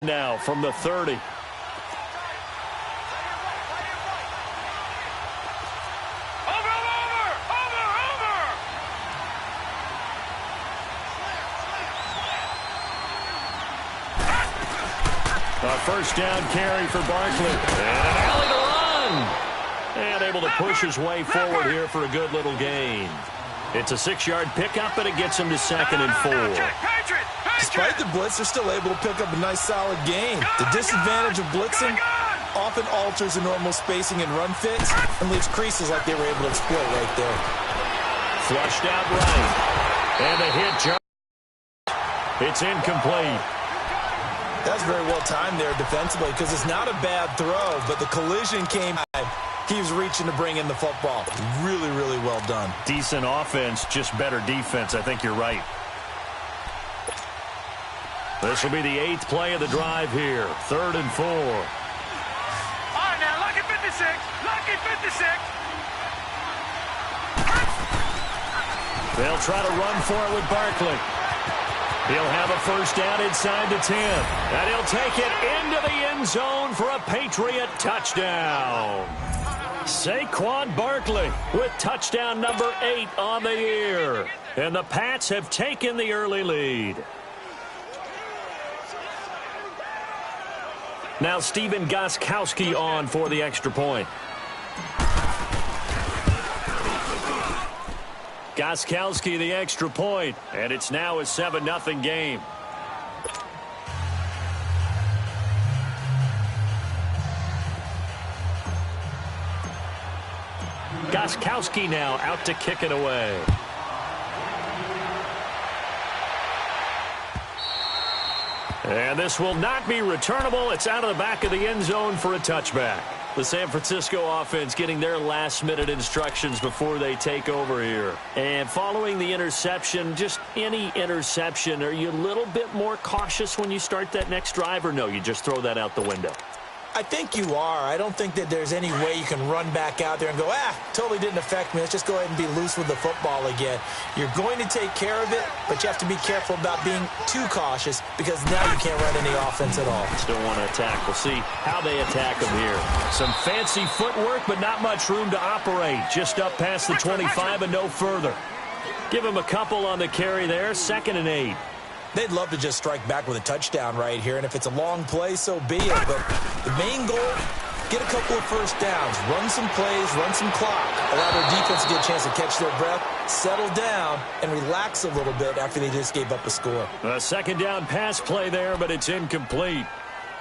Now from the 30. A first down carry for Barkley. And an alley to run. And able to push his way forward here for a good little gain. It's a 6-yard pickup, and it gets him to 2nd and 4. Despite the blitz, they're still able to pick up a nice, solid gain. The disadvantage of blitzing often alters the normal spacing and run fits and leaves creases like they were able to exploit right there. Flushed out right. And a hit. It's incomplete. That's very well timed there defensively because it's not a bad throw, but the collision came. He was reaching to bring in the football. Really, really well done. Decent offense, just better defense. I think you're right. This will be the 8th play of the drive here. 3rd and 4. All right, now, lucky 56. Lucky 56. They'll try to run for it with Barkley. He'll have a first down inside the 10. And he'll take it into the end zone for a Patriot touchdown. Saquon Barkley with touchdown number 8 on the year. And the Pats have taken the early lead. Now Stephen Gostkowski on for the extra point. Gostkowski the extra point, and it's now a 7-0 game. Gostkowski now out to kick it away. And this will not be returnable. It's out of the back of the end zone for a touchback. The San Francisco offense getting their last-minute instructions before they take over here. And following the interception, just any interception, are you a little bit more cautious when you start that next drive, or no, you just throw that out the window? I think you are. I don't think that there's any way you can run back out there and go, totally didn't affect me. Let's just go ahead and be loose with the football again. You're going to take care of it, but you have to be careful about being too cautious because now you can't run any offense at all. Still want to attack. We'll see how they attack them here. Some fancy footwork, but not much room to operate. Just up past the 25 and no further. Give him a couple on the carry there. 2nd and 8. They'd love to just strike back with a touchdown right here, and if it's a long play, so be it. But the main goal, get a couple of first downs, run some plays, run some clock, allow their defense to get a chance to catch their breath, settle down, and relax a little bit after they just gave up a score. A 2nd down pass play there, but it's incomplete.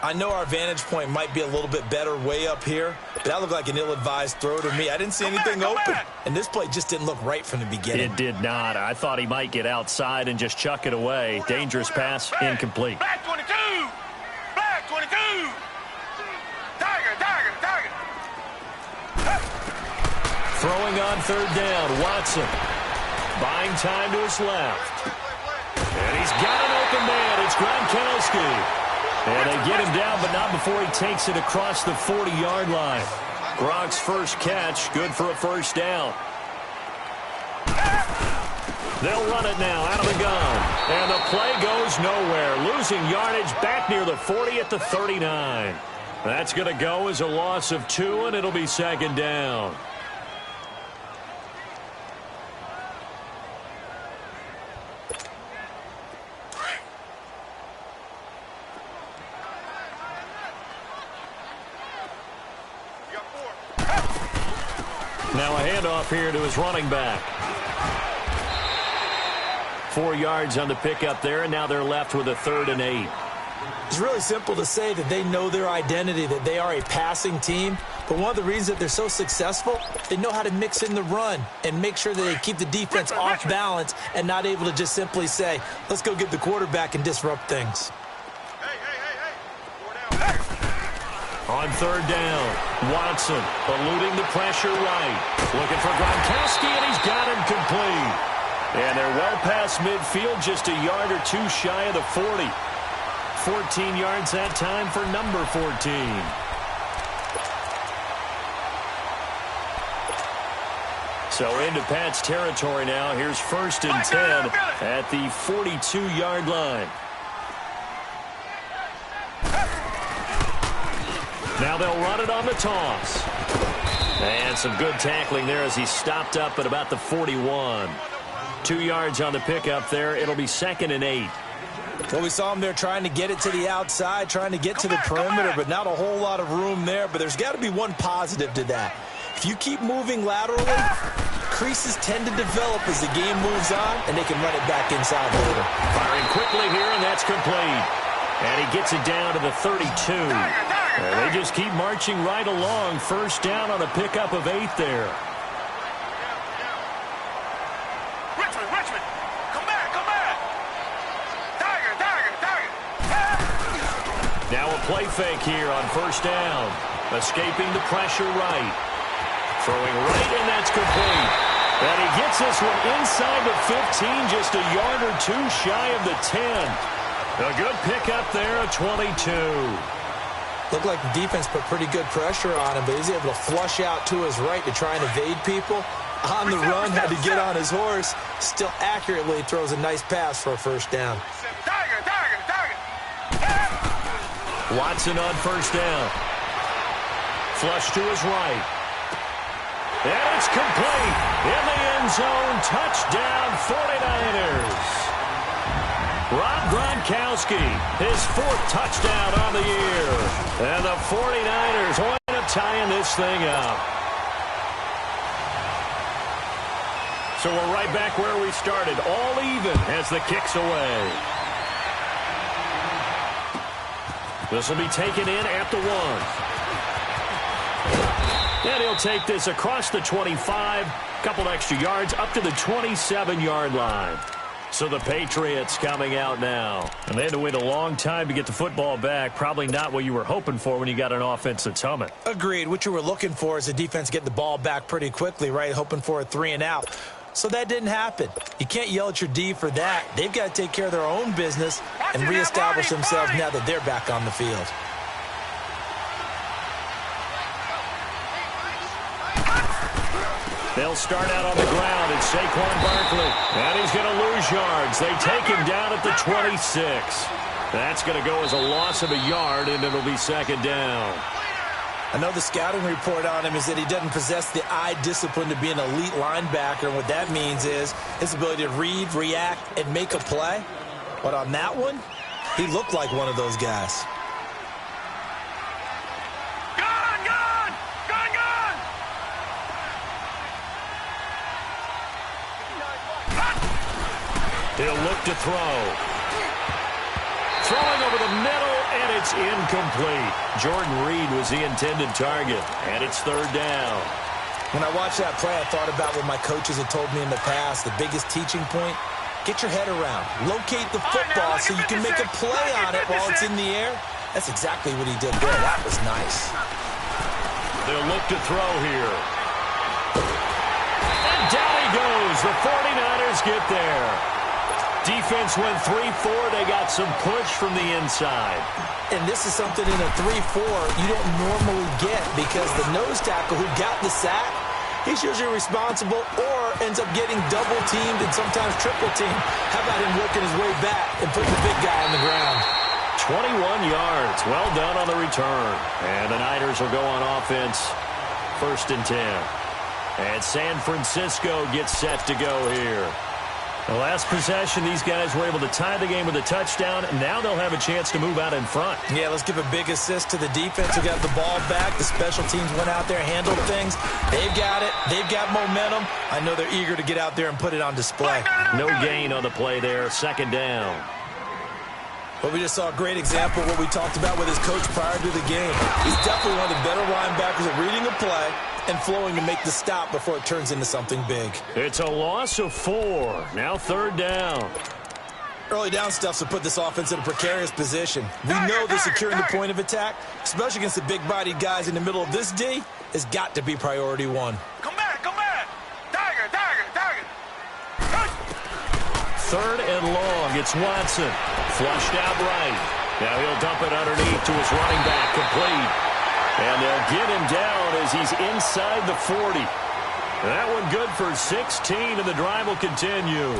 I know our vantage point might be a little bit better way up here, but that looked like an ill-advised throw to me. I didn't see anything open, and this play just didn't look right from the beginning. It did not. I thought he might get outside and just chuck it away. Dangerous pass, incomplete. Black 22! Black 22! Tiger! Throwing on 3rd down, Watson. Buying time to his left. And he's got an open man. It's Gronkowski. And they get him down, but not before he takes it across the 40-yard line. Gronk's first catch, good for a first down. They'll run it now out of the gun. And the play goes nowhere. Losing yardage back near the 40 at the 39. That's going to go as a loss of 2, and it'll be 2nd down. Now a handoff here to his running back. 4 yards on the pickup there, and now they're left with a 3rd and 8. It's really simple to say that they know their identity, that they are a passing team. But one of the reasons that they're so successful, they know how to mix in the run and make sure that they keep the defense off balance and not able to just simply say, let's go get the quarterback and disrupt things. On 3rd down, Watson eluding the pressure right. Looking for Gronkowski, and he's got him complete. And they're well past midfield, just a yard or 2 shy of the 40. 14 yards that time for number 14. So into Pat's territory now. Here's 1st and 10 at the 42-yard line. Now they'll run it on the toss. And some good tackling there as he stopped up at about the 41. 2 yards on the pickup there. It'll be 2nd and 8. Well, we saw him there trying to get it to the outside, trying to get to the perimeter, but not a whole lot of room there. But there's got to be one positive to that. If you keep moving laterally, creases tend to develop as the game moves on, and they can run it back inside later. Firing quickly here, and that's complete. And he gets it down to the 32. And they just keep marching right along. First down on a pickup of 8 there. Richmond, come back. Tiger. Now a play fake here on first down. Escaping the pressure right. Throwing right, and that's complete. And he gets this one inside the 15, just a yard or two shy of the 10. A good pickup there, a 22. Looked like the defense put pretty good pressure on him, but he's able to flush out to his right to try and evade people. On the run, had to get on his horse. Still accurately throws a nice pass for a first down. Tiger. Watson on first down. Flush to his right. And it's complete. In the end zone, touchdown 49ers. Rob Gronkowski, his 4th touchdown on the year. And the 49ers wind up tying this thing up. So we're right back where we started, all even as the kick's away. This will be taken in at the 1. And he'll take this across the 25, couple extra yards up to the 27-yard line. So the Patriots coming out now. And they had to wait a long time to get the football back. Probably not what you were hoping for when you got an offense that's humming. Agreed. What you were looking for is the defense getting the ball back pretty quickly, right? Hoping for a 3 and out. So that didn't happen. You can't yell at your D for that. They've got to take care of their own business and reestablish themselves now that they're back on the field. They'll start out on the ground. It's Saquon Barkley. And he's going to lose yards. They take him down at the 26. That's going to go as a loss of a yard, and it'll be 2nd down. I know the scouting report on him is that he doesn't possess the eye discipline to be an elite linebacker. And what that means is his ability to read, react, and make a play. But on that one, he looked like one of those guys. He'll look to throw. Throwing over the middle, and it's incomplete. Jordan Reed was the intended target, and it's 3rd down. When I watched that play, I thought about what my coaches had told me in the past. The biggest teaching point, get your head around. Locate the football so you can make a play on it while it's in the air. That's exactly what he did there. That was nice. They'll look to throw here. And down he goes. The 49ers get there. Defense went 3-4. They got some push from the inside. And this is something in a 3-4 you don't normally get because the nose tackle who got the sack, he's usually responsible or ends up getting double-teamed and sometimes triple-teamed. How about him working his way back and putting the big guy on the ground? 21 yards. Well done on the return. And the Niners will go on offense. 1st and 10. And San Francisco gets set to go here. The last possession, these guys were able to tie the game with a touchdown. Now they'll have a chance to move out in front. Yeah, let's give a big assist to the defense who got the ball back. The special teams went out there, handled things. They've got it. They've got momentum. I know they're eager to get out there and put it on display. No gain on the play there. 2nd down. But we just saw a great example of what we talked about with his coach prior to the game. He's definitely one of the better linebackers at reading a play and flowing to make the stop before it turns into something big. It's a loss of 4. Now 3rd down. Early down stuff to put this offense in a precarious position. We know that securing the point of attack, especially against the big-bodied guys in the middle of this D, has got to be priority 1. Come back. Tiger. 3rd and long. It's Watson. Flushed out right. Now he'll dump it underneath to his running back. Complete. And they'll get him down as he's inside the 40. That one good for 16, and the drive will continue.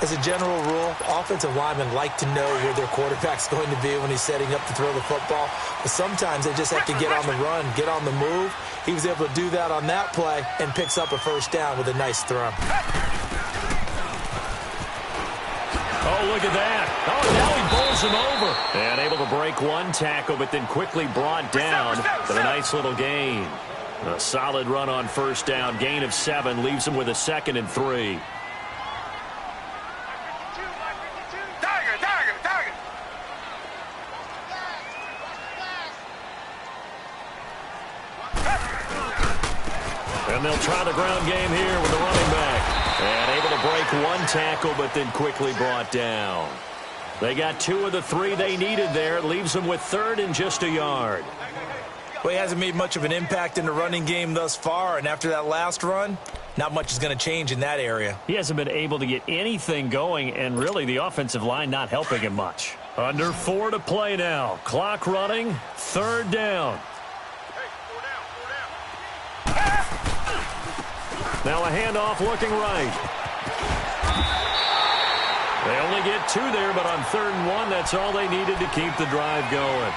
As a general rule, offensive linemen like to know where their quarterback's going to be when he's setting up to throw the football. But sometimes they just have to get on the run, get on the move. He was able to do that on that play and picks up a first down with a nice throw. Oh, look at that. Oh, now he bowls him over. And able to break one tackle, but then quickly brought down with a nice little gain. A solid run on first down. Gain of 7 leaves him with a 2nd and 3. And they'll try the ground game here with the running back. And able to break one tackle, but then quickly brought down. They got 2 of the 3 they needed there. It leaves them with 3rd and just a yard. Well, he hasn't made much of an impact in the running game thus far, and after that last run, not much is going to change in that area. He hasn't been able to get anything going, and really the offensive line not helping him much. Under 4 to play now. Clock running, 3rd down. Now a handoff looking right. They only get 2 there, but on 3rd and 1, that's all they needed to keep the drive going.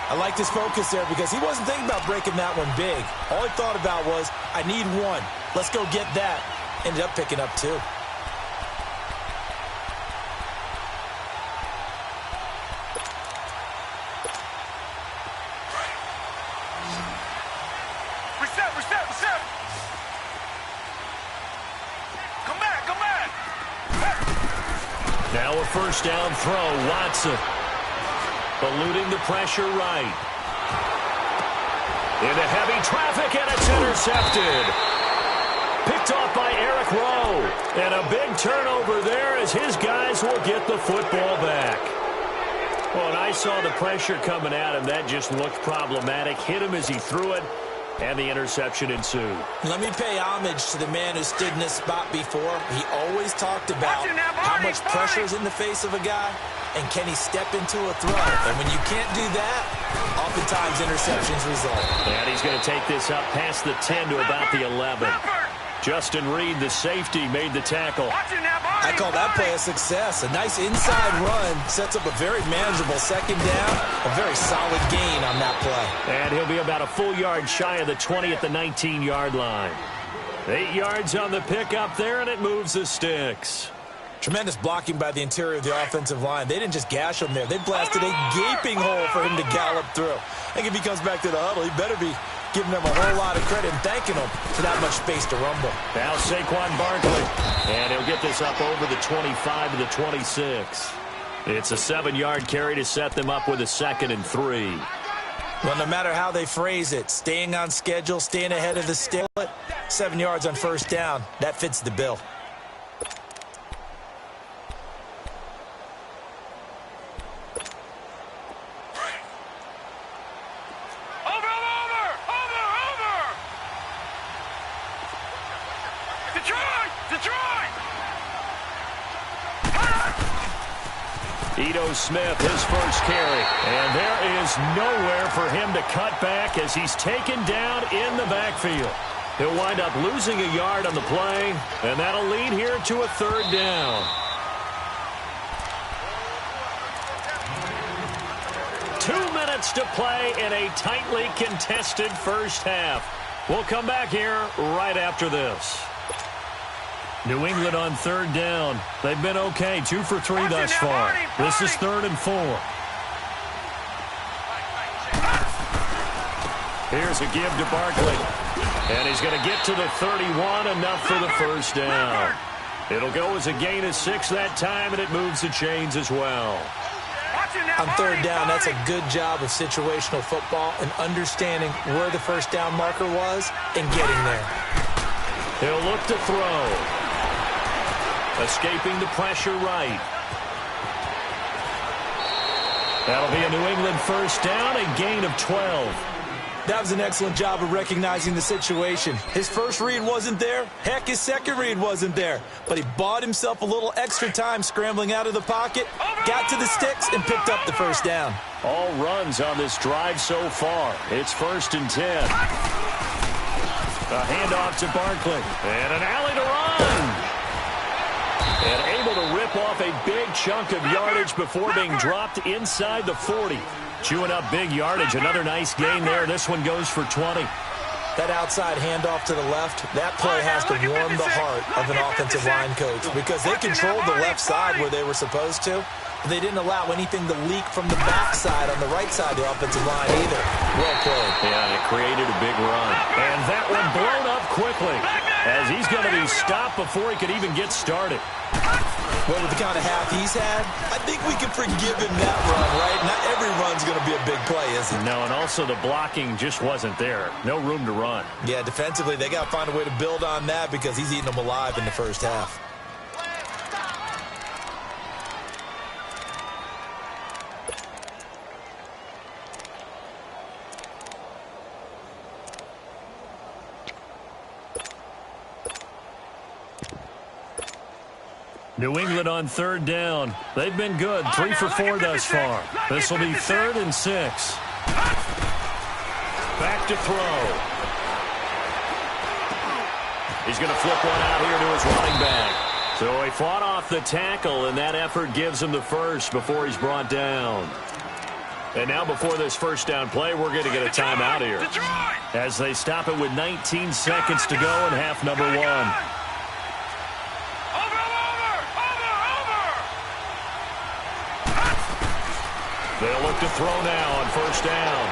I like his focus there because he wasn't thinking about breaking that one big. All he thought about was, I need 1. Let's go get that. Ended up picking up 2. Reset. Come back. Now a first down throw. Watson eluding the pressure right. Into heavy traffic, and it's intercepted. Picked off by Eric Rowe. And a big turnover there as his guys will get the football back. Well, and I saw the pressure coming at him. That just looked problematic. Hit him as he threw it, and the interception ensued. Let me pay homage to the man who stood in this spot before. He always talked about how much pressure is in the face of a guy, and can he step into a throw. And when you can't do that, oftentimes interceptions result. And he's going to take this up past the 10 to about the 11. Justin Reed, the safety, made the tackle. I call that play a success. A nice inside run sets up a very manageable 2nd down. A very solid gain on that play. And he'll be about a full yard shy of the 20 at the 19-yard line. 8 yards on the pickup there, and it moves the sticks. Tremendous blocking by the interior of the offensive line. They didn't just gash him there. They blasted a gaping hole for him to gallop through. I think if he comes back to the huddle, he better be giving them a whole lot of credit and thanking them for that much space to rumble. Now Saquon Barkley. And he'll get this up over the 25 to the 26. It's a 7-yard carry to set them up with a 2nd and 3. Well, no matter how they phrase it, staying on schedule, staying ahead of the still, 7 yards on first down, that fits the bill. Ito Smith, his first carry. And there is nowhere for him to cut back as he's taken down in the backfield. He'll wind up losing a yard on the play, and that'll lead here to a 3rd down. 2 minutes to play in a tightly contested first half. We'll come back here right after this. New England on 3rd down. They've been okay, 2 for 3 thus far. This is 3rd and 4. Here's a give to Barkley. And he's going to get to the 31, enough for the first down. It'll go as a gain of 6 that time, and it moves the chains as well. On 3rd down, that's a good job of situational football and understanding where the first down marker was and getting there. He'll look to throw. Escaping the pressure right. That'll be a New England first down, a gain of 12. That was an excellent job of recognizing the situation. His first read wasn't there. Heck, his second read wasn't there. But he bought himself a little extra time scrambling out of the pocket, got to the sticks, and picked up the first down. All runs on this drive so far. It's 1st and 10. A handoff to Barkley. And an alley to run. And able to rip rip off a big chunk of yardage before being dropped inside the 40. Chewing up big yardage. Another nice gain there. This one goes for 20. That outside handoff to the left, that play has to warm the heart of an offensive line coach because they controlled the left side where they were supposed to. But they didn't allow anything to leak from the backside on the right side of the offensive line either. Well played. Yeah, and it created a big run. And that one blown up quickly as he's going to be stopped before he could even get started. Well, with the kind of half he's had, I think we can forgive him that run, right? Not every run's going to be a big play, is it? No, and also the blocking just wasn't there. No room to run. Yeah, defensively, they got to find a way to build on that because he's eating them alive in the first half. New England on third down. They've been good, 3 for 4 thus far. This will be 3rd and 6. Back to throw. He's going to flip one out here to his running back. So he fought off the tackle, and that effort gives him the first before he's brought down. And now before this first down play, we're going to get a timeout here as they stop it with 19 seconds to go in half number 1. They'll look to throw now on first down.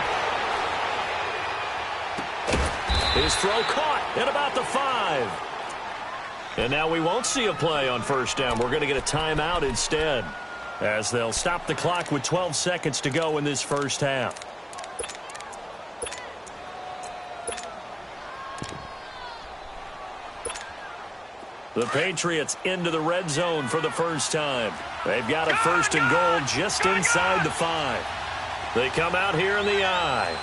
His throw caught at about the 5. And now we won't see a play on first down. We're going to get a timeout instead as they'll stop the clock with 12 seconds to go in this first half. The Patriots into the red zone for the first time. They've got a 1st and goal just inside the 5. They come out here in the eye.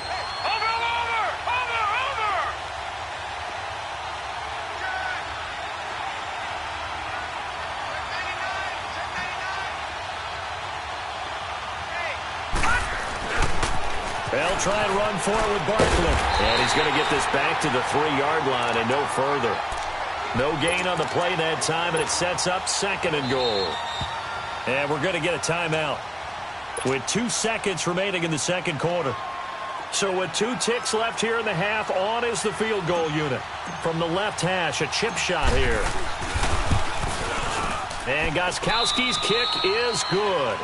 They'll try and run for it with Barkley. And he's going to get this back to the 3-yard line and no further. No gain on the play that time, and it sets up 2nd and goal. And we're going to get a timeout with 2 seconds remaining in the second quarter. So with 2 ticks left here in the half, on is the field goal unit. From the left hash, a chip shot here. And Gostkowski's kick is good.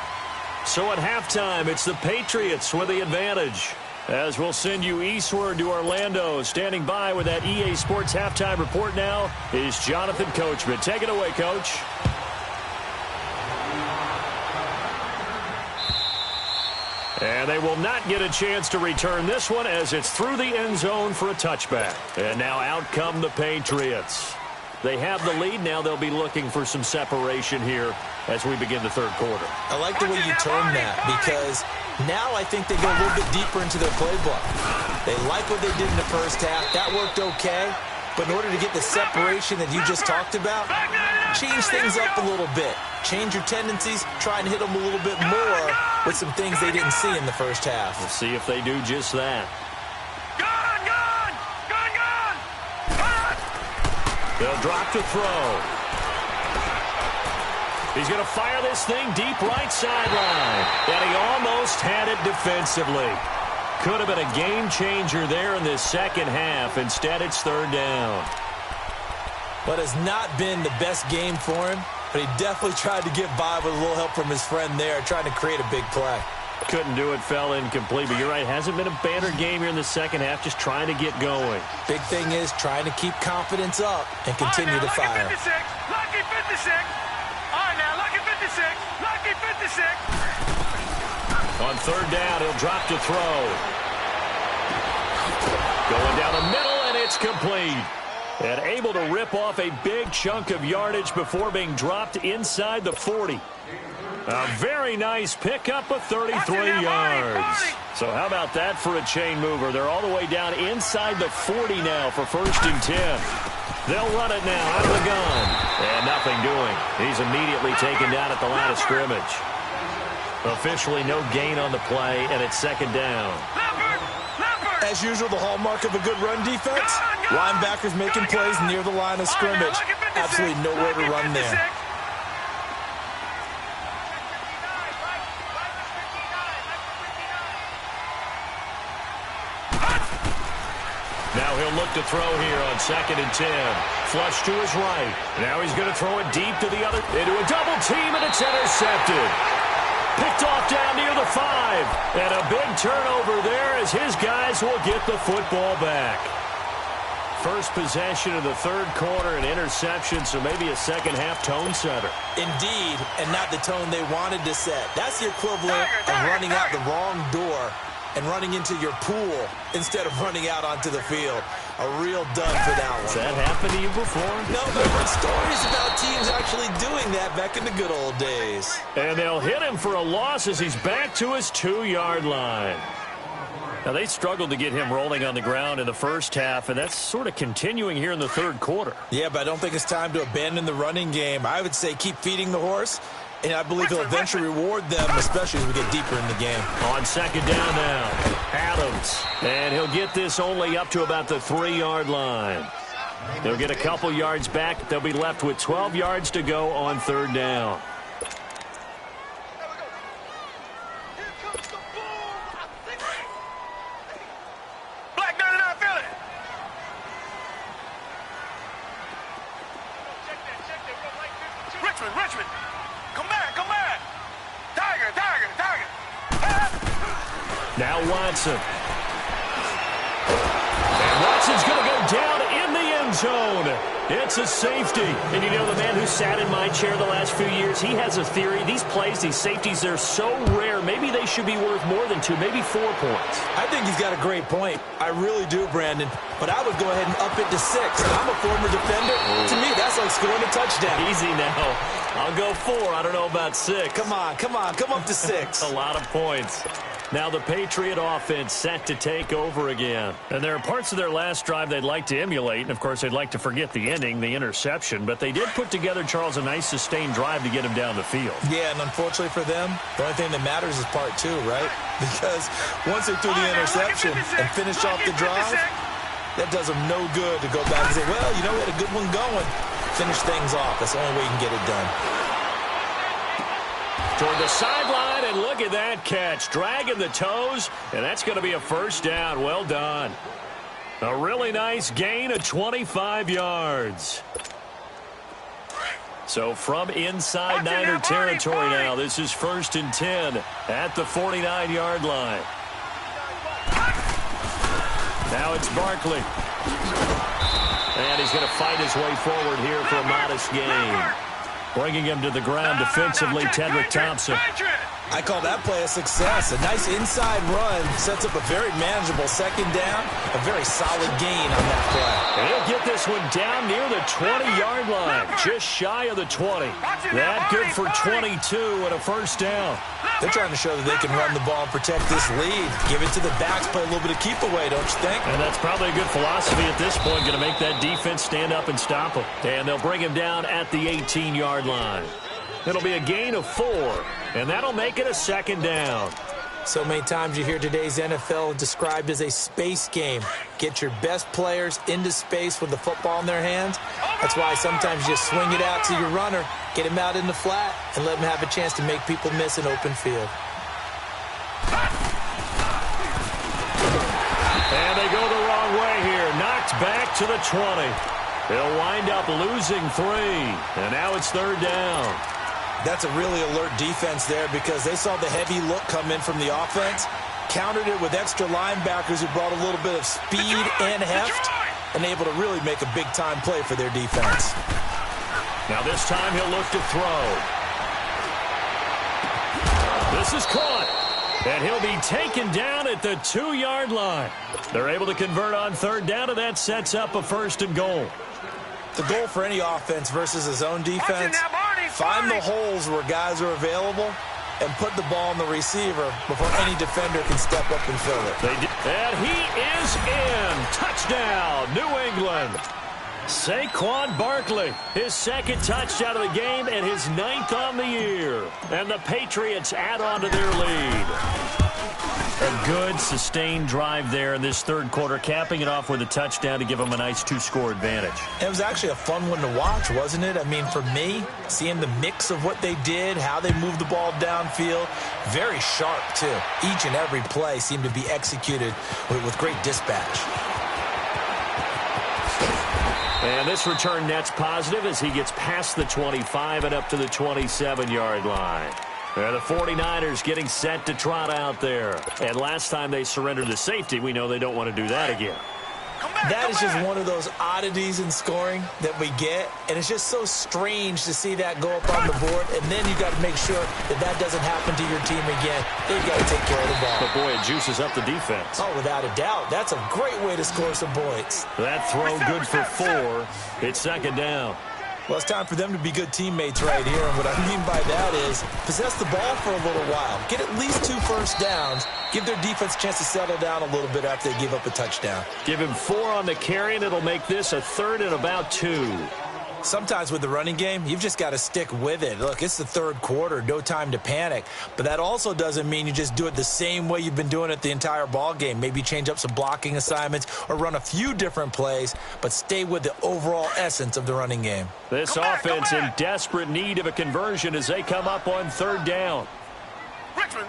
So at halftime, it's the Patriots with the advantage. As we'll send you eastward to Orlando. Standing by with that EA Sports halftime report now is Jonathan Coachman. Take it away, Coach. And they will not get a chance to return this one as it's through the end zone for a touchback. And now out come the Patriots. They have the lead. Now they'll be looking for some separation here as we begin the third quarter. I like the way you term that because now I think they go a little bit deeper into their playbook. They like what they did in the first half. That worked okay. But in order to get the separation that you just talked about, change things up a little bit. Change your tendencies. Try and hit them a little bit more with some things they didn't see in the first half. We'll see if they do just that. They'll drop to throw. He's going to fire this thing deep right sideline. And he almost had it defensively. Could have been a game changer there in this second half. Instead, it's 3rd down. But it's not been the best game for him. But he definitely tried to get by with a little help from his friend there, trying to create a big play. Couldn't do it, fell incomplete. But you're right, hasn't been a banner game here in the second half, just trying to get going. Big thing is trying to keep confidence up and continue to fire. Lucky 56. All right, now, lucky 56. Lucky 56. On 3rd down, he'll drop to throw. Going down the middle, and it's complete. And able to rip off a big chunk of yardage before being dropped inside the 40. A very nice pickup of 33 yards. So how about that for a chain mover? They're all the way down inside the 40 now for 1st and 10. They'll run it now out of the gun. And nothing doing. He's immediately taken down at the line of scrimmage. Officially no gain on the play, and it's 2nd down. As usual, the hallmark of a good run defense, linebackers making plays near the line of scrimmage. Absolutely nowhere to run there. Now he'll look to throw here on 2nd and 10. Flush to his right. Now he's going to throw it deep to the other. Into a double team, and it's intercepted. Picked off down near the 5. And a big turnover there as his guys will get the football back. First possession of the third quarter, an interception, so maybe a second-half tone setter. Indeed, and not the tone they wanted to set. That's the equivalent of running out the wrong door and running into your pool instead of running out onto the field. A real dud for that one. Has that happened to you before? No, but I've heard stories about teams actually doing that back in the good old days. And they'll hit him for a loss as he's back to his 2-yard line. Now, they struggled to get him rolling on the ground in the first half, and that's sort of continuing here in the third quarter. Yeah, but I don't think it's time to abandon the running game. I would say keep feeding the horse, and I believe he'll eventually reward them, especially as we get deeper in the game. On 2nd down now, Adams. And he'll get this only up to about the 3-yard line. They'll get a couple yards back. They'll be left with 12 yards to go on 3rd down. Richmond, come back. Tiger. Now Watson. And Watson's going to go down in the end zone. It's a safety. And you know, the man who sat in my chair the last few years, he has a theory. These plays, these safeties, they're so rare. Maybe they should be worth more than 2, maybe 4 points. I think he's got a great point. I really do, Brandon. But I would go ahead and up it to 6. I'm a former defender. To me, that's like scoring a touchdown. Easy now. I'll go 4. I don't know about 6. Come on. Come up to 6. A lot of points. Now the Patriot offense set to take over again. And there are parts of their last drive they'd like to emulate. And, of course, they'd like to forget the ending, the interception. But they did put together, Charles, a nice sustained drive to get him down the field. Yeah, and unfortunately for them, the only thing that matters is part 2, right? Because once they threw the interception and finished off the drive, that does them no good to go back and say, well, you know, we had a good one going. Finish things off. That's the only way you can get it done. Toward the sideline, and look at that catch. Dragging the toes, and that's going to be a 1st down. Well done. A really nice gain of 25 yards. So from inside Niner territory now, this is 1st and 10 at the 49-yard line. Now it's Barkley. And he's going to fight his way forward here for a modest gain. Bringing him to the ground defensively, Tedrick Thompson. I call that play a success. A nice inside run sets up a very manageable 2nd down. A very solid gain on that play. And he'll get this one down near the 20-yard line, just shy of the 20. That good for 22 and a 1st down. They're trying to show that they can run the ball and protect this lead. Give it to the backs, play a little bit of keep away, don't you think? And that's probably a good philosophy at this point, going to make that defense stand up and stop him. And they'll bring him down at the 18-yard line. It'll be a gain of 4, and that'll make it a 2nd down. So many times you hear today's NFL described as a space game. Get your best players into space with the football in their hands. That's why sometimes you just swing it out to your runner, get him out in the flat, and let him have a chance to make people miss an open field. And they go the wrong way here. Knocked back to the 20. They'll wind up losing 3, and now it's 3rd down. That's a really alert defense there because they saw the heavy look come in from the offense, countered it with extra linebackers who brought a little bit of speed and heft, and able to really make a big-time play for their defense. Now this time he'll look to throw. This is caught, and he'll be taken down at the 2-yard line. They're able to convert on 3rd down, and that sets up a 1st and goal. The goal for any offense versus his own defense, find the holes where guys are available and put the ball on the receiver before any defender can step up and fill it. And he is in. Touchdown, New England. Saquon Barkley, his 2nd touchdown of the game and his 9th on the year. And the Patriots add on to their lead. A good, sustained drive there in this 3rd quarter, capping it off with a touchdown to give them a nice 2-score advantage. It was actually a fun one to watch, wasn't it? I mean, for me, seeing the mix of what they did, how they moved the ball downfield, very sharp, too. Each and every play seemed to be executed with great dispatch. And this return net's positive as he gets past the 25 and up to the 27-yard line. The 49ers getting set to trot out there. And last time they surrendered the safety, we know they don't want to do that again. That is just one of those oddities in scoring that we get, and it's just so strange to see that go up on the board, and then you got to make sure that that doesn't happen to your team again. Then you got to take care of the ball. But boy, it juices up the defense. Oh, without a doubt. That's a great way to score some points. That throw good for 4. It's second down. Well, it's time for them to be good teammates right here, and what I mean by that is possess the ball for a little while. Get at least 2 first downs. Give their defense a chance to settle down a little bit after they give up a touchdown. Give him 4 on the carry, and it'll make this a 3rd and about 2. Sometimes with the running game, you've just got to stick with it. Look, it's the 3rd quarter, no time to panic. But that also doesn't mean you just do it the same way you've been doing it the entire ball game. Maybe change up some blocking assignments or run a few different plays, but stay with the overall essence of the running game. This offense in desperate need of a conversion as they come up on 3rd down. Richmond.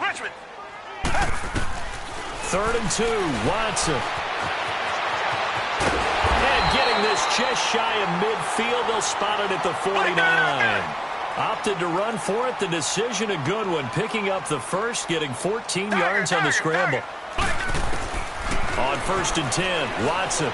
3rd and 2, Watson. Getting this just shy of midfield. They'll spot it at the 49. Opted to run for it. The decision a good one. Picking up the first, getting 14 yards on the scramble. On 1st and 10, Watson.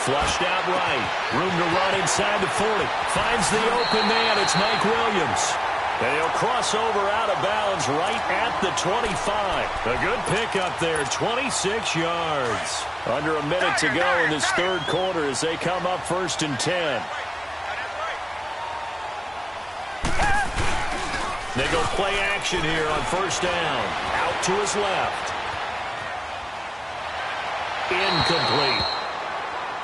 Flushed out right. Room to run inside the 40. Finds the open man. It's Mike Williams. And he'll cross over out of bounds right at the 25. A good pickup there, 26 yards. Under a minute to go in this 3rd quarter as they come up 1st and 10. Nickel play action here on 1st down. Out to his left. Incomplete.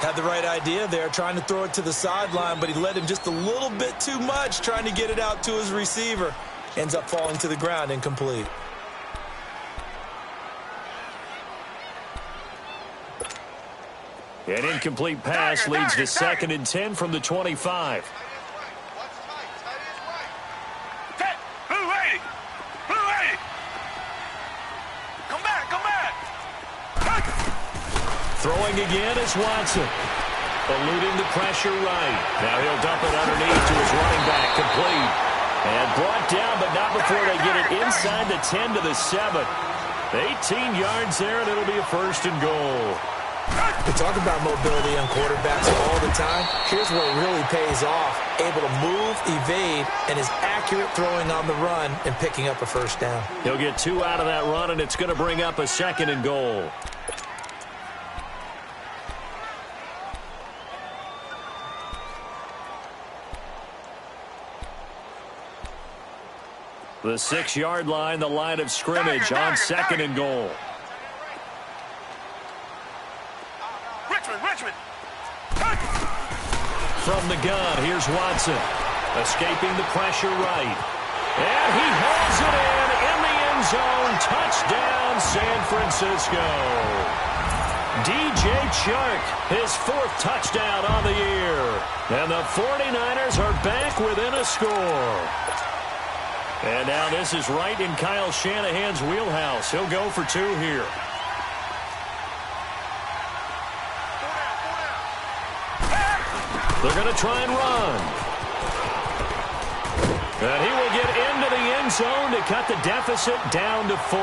Had the right idea there, trying to throw it to the sideline, but he led him just a little bit too much, trying to get it out to his receiver. Ends up falling to the ground, incomplete. An incomplete pass leads to 2nd and 10 from the 25. Throwing again is Watson. Eluding the pressure right. Now he'll dump it underneath to his running back. Complete. And brought down, but not before they get it inside the 10 to the 7. 18 yards there, and it'll be a 1st and goal. We talk about mobility on quarterbacks all the time. Here's where it really pays off. Able to move, evade, and is accurate throwing on the run and picking up a 1st down. He'll get 2 out of that run, and it's going to bring up a 2nd and goal. The 6-yard line, the line of scrimmage on 2nd and goal. Richmond. From the gun, here's Watson. Escaping the pressure right. And he hauls it in the end zone. Touchdown, San Francisco. DJ Chark, his 4th touchdown on the year. And the 49ers are back within a score. And now this is right in Kyle Shanahan's wheelhouse. He'll go for 2 here. They're going to try and run. And he will get into the end zone to cut the deficit down to 4.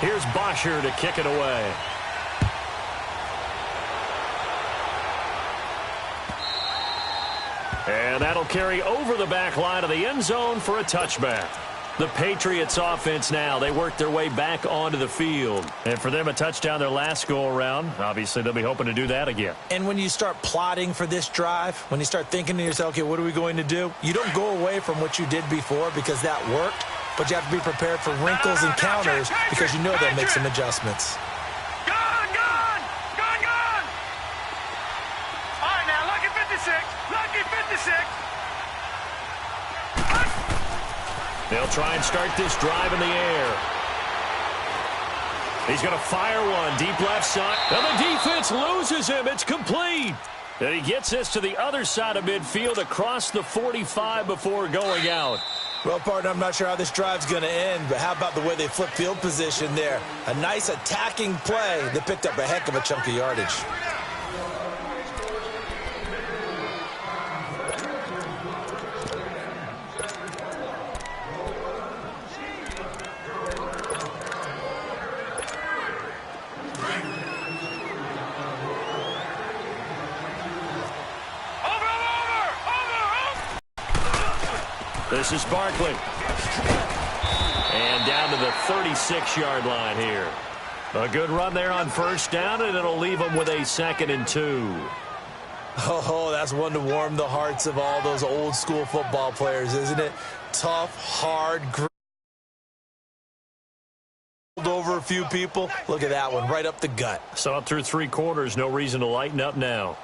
Here's Bosher to kick it away. And that'll carry over the back line of the end zone for a touchback. The Patriots offense now, they work their way back onto the field. And for them, a touchdown their last go-around. Obviously, they'll be hoping to do that again. And when you start plotting for this drive, when you start thinking to yourself, okay, what are we going to do? You don't go away from what you did before because that worked, but you have to be prepared for wrinkles and counters because you know they'll make some adjustments. Gone! All right, now, lucky 56. They'll try and start this drive in the air. He's going to fire one deep left side. And the defense loses him. It's complete. And he gets this to the other side of midfield across the 45 before going out. Well, partner, I'm not sure how this drive's going to end, but how about the way they flip field position there? A nice attacking play that picked up a heck of a chunk of yardage. This is Barkley. And down to the 36-yard line here. A good run there on first down, and it'll leave them with a 2nd and 2. Oh, that's one to warm the hearts of all those old-school football players, isn't it? Tough, hard, over a few people. Look at that one, right up the gut. Saw it through 3 quarters. No reason to lighten up now.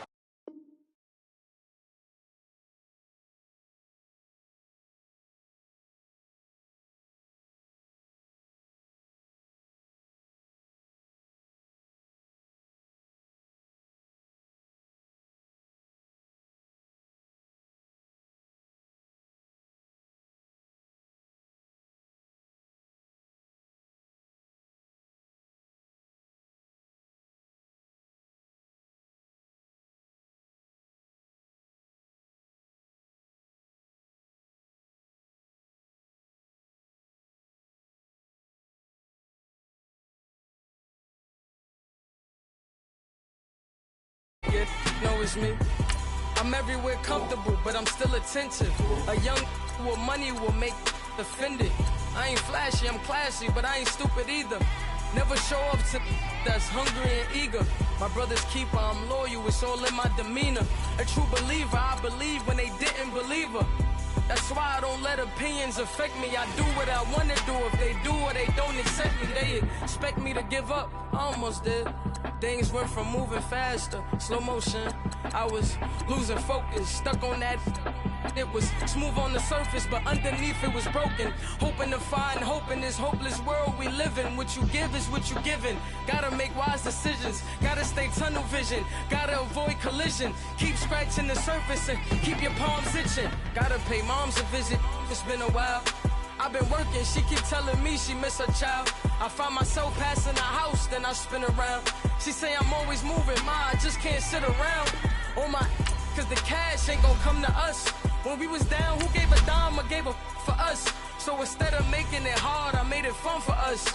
Know it's me. I'm everywhere comfortable, but I'm still attentive. A young with money will make offended. I ain't flashy, I'm classy, but I ain't stupid either. Never show up to that's hungry and eager. My brother's keeper, I'm loyal, it's all in my demeanor. A true believer, I believe when they didn't believe her. That's why I don't let opinions affect me. I do what I want to do. If they do or they don't accept me, they expect me to give up. I almost did. Things went from moving faster, slow motion. I was losing focus, stuck on that. It was smooth on the surface, but underneath it was broken. Hoping to find hope in this hopeless world we live in. What you give is what you given. Gotta make wise decisions. Gotta stay tunnel vision. Gotta avoid collision. Keep scratching the surface and keep your palms itching. Gotta pay moms a visit. It's been a while. I've been working, she keep telling me she miss her child. I find myself passing the house, then I spin around. She say I'm always moving, I just can't sit around. Oh my, cause the cash ain't gon' come to us. When we was down, who gave a dime or gave a for us? So instead of making it hard, I made it fun for us.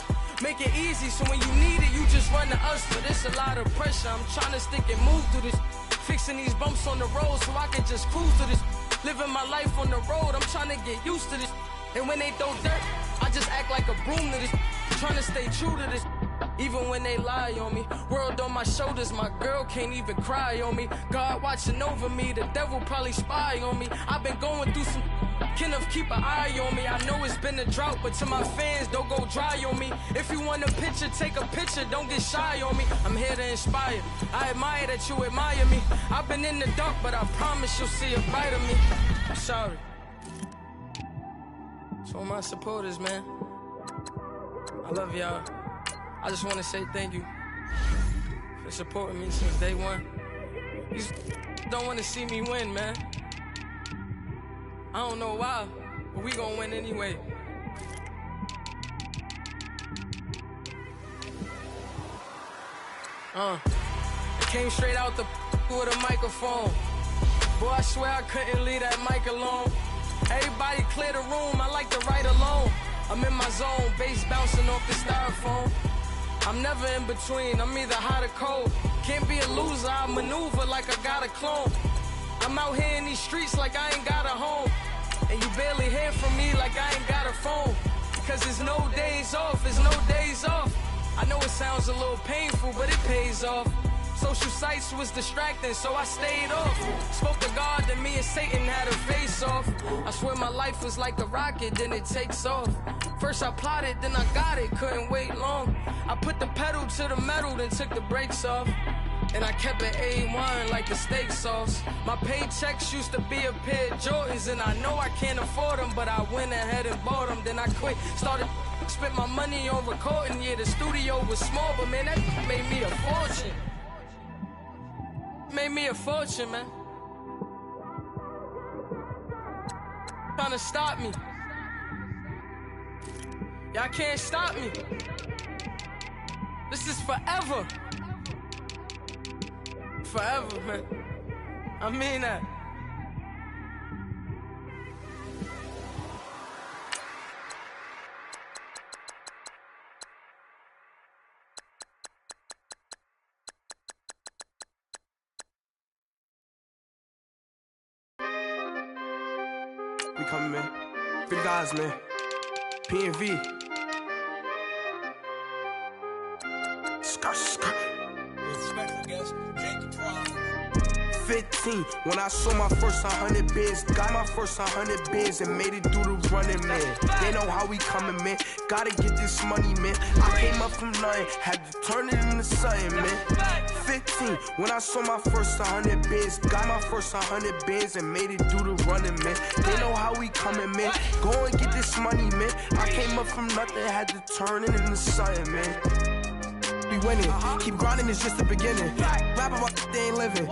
Make it easy, so when you need it, you just run to us. But it's a lot of pressure, I'm trying to stick and move through this. Fixing these bumps on the road so I can just cruise through this. Living my life on the road, I'm trying to get used to this. And when they throw dirt, I just act like a broom to this. Trying to stay true to this. Even when they lie on me. World on my shoulders, my girl can't even cry on me. God watching over me, the devil probably spy on me. I've been going through some, Kenneth keep an eye on me. I know it's been a drought, but to my fans, don't go dry on me. If you want a picture, take a picture, don't get shy on me. I'm here to inspire, I admire that you admire me. I've been in the dark, but I promise you'll see a bright of me. I'm sorry. So my supporters, man, I love y'all. I just want to say thank you for supporting me since day one. You don't want to see me win, man. I don't know why, but we gonna win anyway. I came straight out the with a microphone. Boy, I swear I couldn't leave that mic alone. Everybody clear the room, I like to write alone. I'm in my zone, bass bouncing off the styrofoam. I'm never in between, I'm either hot or cold. Can't be a loser, I maneuver like I got a clone. I'm out here in these streets like I ain't got a home. And you barely hear from me like I ain't got a phone. Cause there's no days off, there's no days off. I know it sounds a little painful, but it pays off. Social sites was distracting, so I stayed off. Spoke to God, then me and Satan had a face off. I swear my life was like a rocket, then it takes off. First I plotted, then I got it, couldn't wait long. I put the pedal to the metal, then took the brakes off. And I kept it A1 like the steak sauce. My paychecks used to be a pair of Jordans, and I know I can't afford them, but I went ahead and bought them. Then I quit, started spent my money on recording. Yeah, the studio was small, but man, that made me a fortune. Made me a fortune, man. Trying to stop me. Y'all can't stop me. This is forever. Forever, man. I mean that. We coming, man. Big guys, man. P&V. Skirt. Respectful guest, Jacob Prime. 15, when I saw my first 100 bids, got my first 100 bids and made it through the running, man. They know how we coming, man. Gotta get this money, man. I came up from nothing, had to turn it into something, man. 15, when I saw my first 100 bids, got my first 100 bids and made it through the running, man. They know how we coming, man. Go and get this money, man. I came up from nothing, had to turn it into something, man. We winning, keep grinding, it's just the beginning. Rap about they ain't living.